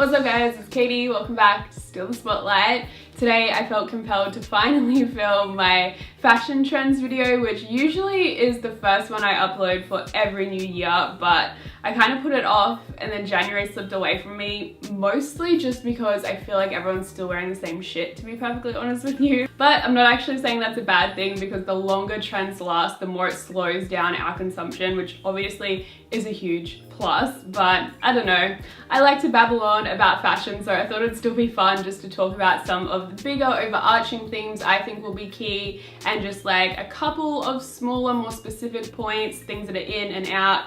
What's up guys, it's Katie. Welcome back to Steal the Spotlight. Today I felt compelled to finally film my fashion trends video, which usually is the first one I upload for every new year, but I kind of put it off and then January slipped away from me, mostly just because I feel like everyone's still wearing the same shit, to be perfectly honest with you. But I'm not actually saying that's a bad thing, because the longer trends last, the more it slows down our consumption, which obviously is a huge plus. But I don't know, I like to babble on about fashion, so I thought it'd still be fun just to talk about some of the bigger overarching themes I think will be key, and just like a couple of smaller, more specific points, things that are in and out,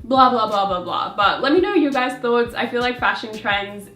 blah blah blah blah blah. But let me know your guys' thoughts. I feel like fashion trends,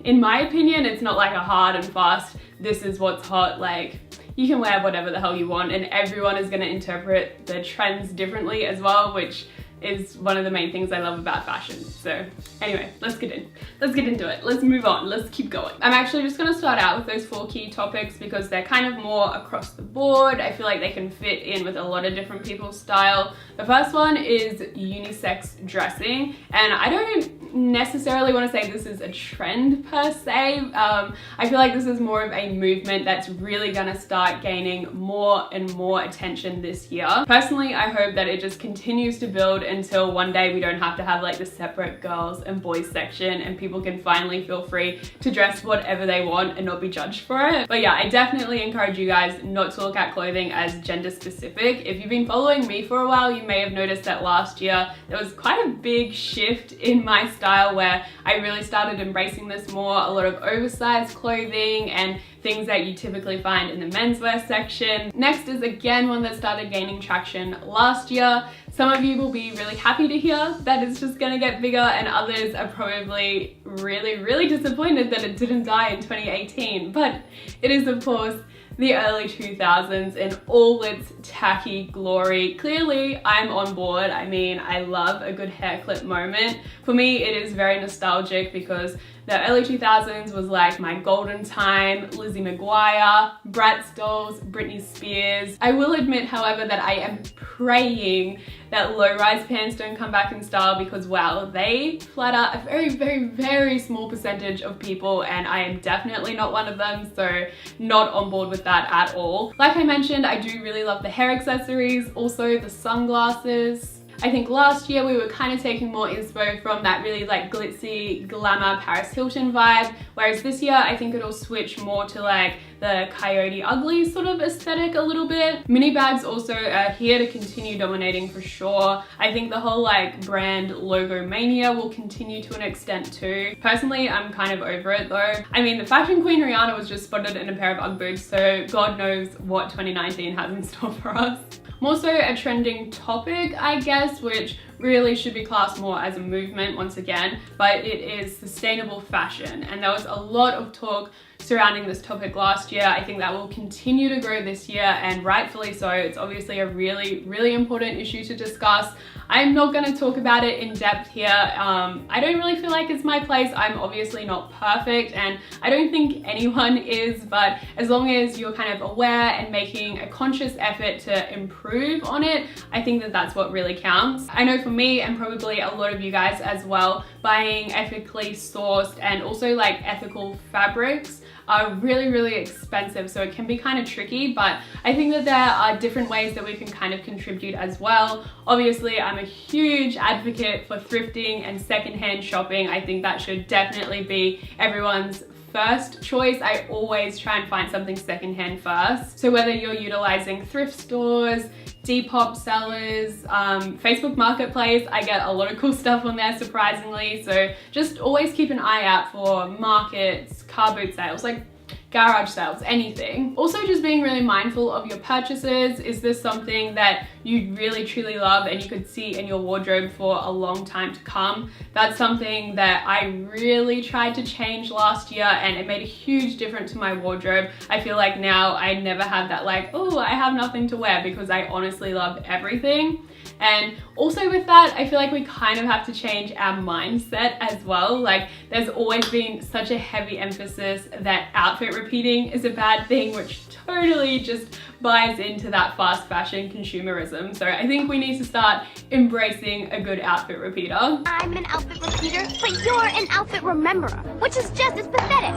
in my opinion, it's not like a hard and fast, this is what's hot. Like, you can wear whatever the hell you want and everyone is going to interpret the trends differently as well, which is one of the main things I love about fashion. So anyway, let's get into it. Let's move on. Let's keep going. I'm actually just going to start out with those 4 key topics because they're kind of more across the board. I feel like they can fit in with a lot of different people's style. The first one is unisex dressing, and I don't necessarily want to say this is a trend per se. I feel like this is more of a movement that's really going to start gaining more and more attention this year. Personally, I hope that it just continues to build until one day we don't have to have like the separate girls and boys section and people can finally feel free to dress whatever they want and not be judged for it. But yeah, I definitely encourage you guys not to look at clothing as gender specific. If you've been following me for a while, you may have noticed that last year there was quite a big shift in my style where I really started embracing this more, a lot of oversized clothing and things that you typically find in the menswear section. Next is again one that started gaining traction last year. Some of you will be really happy to hear that it's just gonna get bigger, and others are probably really disappointed that it didn't die in 2018. But it is of course the early 2000s in all its tacky glory. Clearly, I'm on board. I mean, I love a good hair clip moment. For me, it is very nostalgic because the early 2000s was like my golden time. Lizzie McGuire, Bratz dolls, Britney Spears. I will admit, however, that I am praying that low-rise pants don't come back in style, because wow, they flatter a very small percentage of people, and I am definitely not one of them, so not on board with that at all. Like I mentioned, I do really love the hair accessories, also the sunglasses. I think last year we were kind of taking more inspo from that really like glitzy, glamour Paris Hilton vibe, whereas this year I think it'll switch more to like the Coyote Ugly sort of aesthetic a little bit. Mini bags also are here to continue dominating for sure. I think the whole like brand logo mania will continue to an extent too. Personally, I'm kind of over it though. I mean, the fashion queen Rihanna was just spotted in a pair of Ugg boots, so God knows what 2019 has in store for us. More so a trending topic, I guess, which really should be classed more as a movement once again, but it is sustainable fashion. And there was a lot of talk surrounding this topic last year. I think that will continue to grow this year, and rightfully so. It's obviously a really important issue to discuss. I'm not going to talk about it in depth here. I don't really feel like it's my place. I'm obviously not perfect, and I don't think anyone is, but as long as you're kind of aware and making a conscious effort to improve on it, I think that that's what really counts. I know for me, and probably a lot of you guys as well, buying ethically sourced and also like ethical fabrics are really expensive, so it can be kind of tricky, but I think that there are different ways that we can kind of contribute as well. Obviously, I'm a huge advocate for thrifting and secondhand shopping. I think that should definitely be everyone's first choice. I always try and find something secondhand first. So whether you're utilizing thrift stores, Depop sellers, Facebook Marketplace, I get a lot of cool stuff on there surprisingly. So just always keep an eye out for markets, car boot sales, like garage sales, anything. Also just being really mindful of your purchases. Is this something that you really truly love and you could see in your wardrobe for a long time to come? That's something that I really tried to change last year, and it made a huge difference to my wardrobe. I feel like now I never have that like, oh, I have nothing to wear, because I honestly love everything. And also with that, I feel like we kind of have to change our mindset as well. Like there's always been such a heavy emphasis that outfit repeating is a bad thing, which totally just buys into that fast fashion consumerism. So I think we need to start embracing a good outfit repeater. I'm an outfit repeater, but you're an outfit rememberer, which is just as pathetic.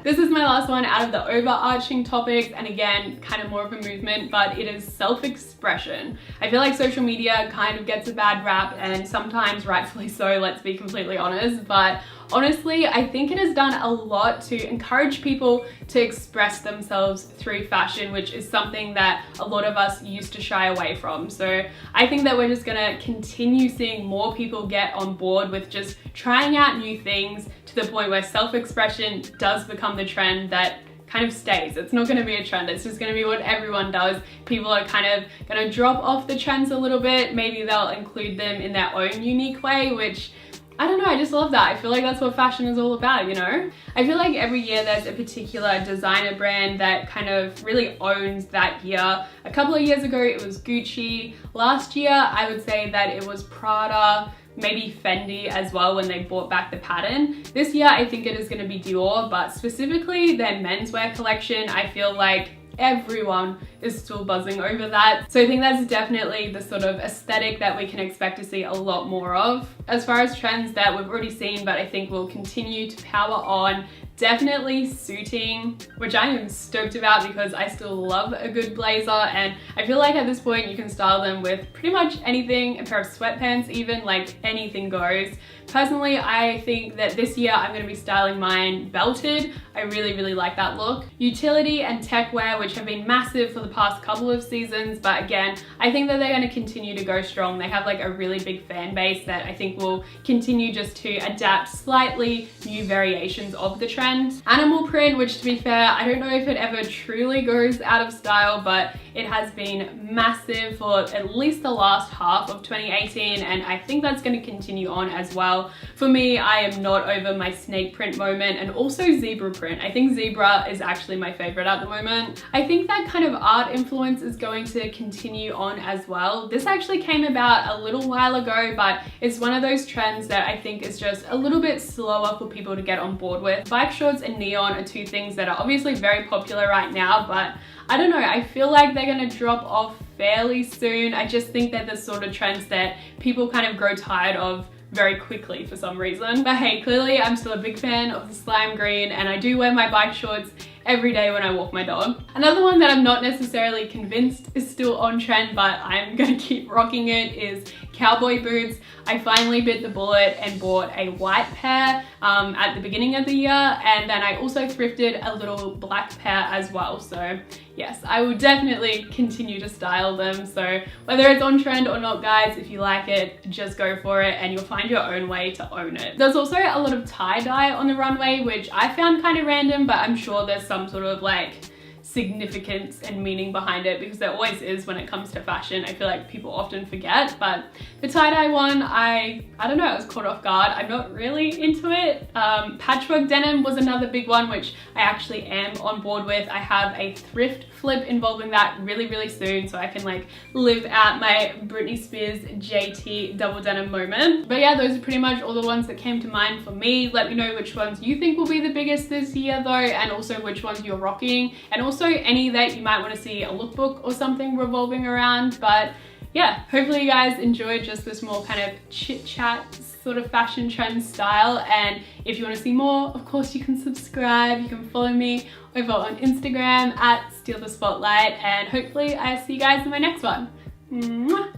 This is my last one out of the overarching topics, and again, kind of more of a movement, but it is self-expression. I feel like social media kind of gets a bad rap, and sometimes rightfully so, let's be completely honest, but honestly, I think it has done a lot to encourage people to express themselves through fashion, which is something that a lot of us used to shy away from. So I think that we're just gonna continue seeing more people get on board with just trying out new things to the point where self-expression does become the trend that kind of stays. It's not going to be a trend, it's just going to be what everyone does. People are kind of going to drop off the trends a little bit. Maybe they'll include them in their own unique way, which I don't know, I just love that. I feel like that's what fashion is all about, you know? I feel like every year there's a particular designer brand that kind of really owns that year. A couple of years ago it was Gucci. Last year I would say that it was Prada, maybe Fendi as well when they brought back the pattern. This year I think it is going to be Dior, but specifically their menswear collection, I feel like everyone is still buzzing over that. So I think that's definitely the sort of aesthetic that we can expect to see a lot more of. As far as trends that we've already seen, but I think will continue to power on, definitely suiting, which I am stoked about because I still love a good blazer, and I feel like at this point you can style them with pretty much anything, a pair of sweatpants even, like anything goes. Personally, I think that this year I'm going to be styling mine belted. I really like that look. Utility and tech wear, which have been massive for the past couple of seasons, but again, I think that they're going to continue to go strong. They have like a really big fan base that I think will continue just to adapt slightly new variations of the trend. Animal print, which to be fair, I don't know if it ever truly goes out of style, but it has been massive for at least the last half of 2018, and I think that's going to continue on as well. For me, I am not over my snake print moment, and also zebra print. I think zebra is actually my favorite at the moment. I think that kind of art influence is going to continue on as well. This actually came about a little while ago, but it's one of those trends that I think is just a little bit slower for people to get on board with. Bike shorts and neon are two things that are obviously very popular right now, but I don't know, I feel like they're gonna drop off fairly soon. I just think they're the sort of trends that people kind of grow tired of very quickly for some reason. But hey, clearly I'm still a big fan of the slime green, and I do wear my bike shorts every day when I walk my dog. Another one that I'm not necessarily convinced is still on trend, but I'm gonna keep rocking it, is cowboy boots. I finally bit the bullet and bought a white pair at the beginning of the year, and then I also thrifted a little black pair as well. So yes, I will definitely continue to style them. So whether it's on trend or not, guys, if you like it, just go for it and you'll find your own way to own it. There's also a lot of tie-dye on the runway, which I found kind of random, but I'm sure there's some sort of like significance and meaning behind it, because there always is when it comes to fashion. I feel like people often forget, but the tie-dye one, I don't know, I was caught off guard. I'm not really into it. Patchwork denim was another big one, which I actually am on board with. I have a thrift flip involving that really soon, so I can like live out my Britney Spears JT double denim moment. But yeah, those are pretty much all the ones that came to mind for me. Let me know which ones you think will be the biggest this year though, and also which ones you're rocking, and also any that you might want to see a lookbook or something revolving around. But yeah, hopefully you guys enjoyed just this more kind of chit chat sort of fashion trend style, and if you want to see more, of course you can subscribe. You can follow me over on Instagram at Steal the Spotlight, and hopefully I see you guys in my next one. Mwah!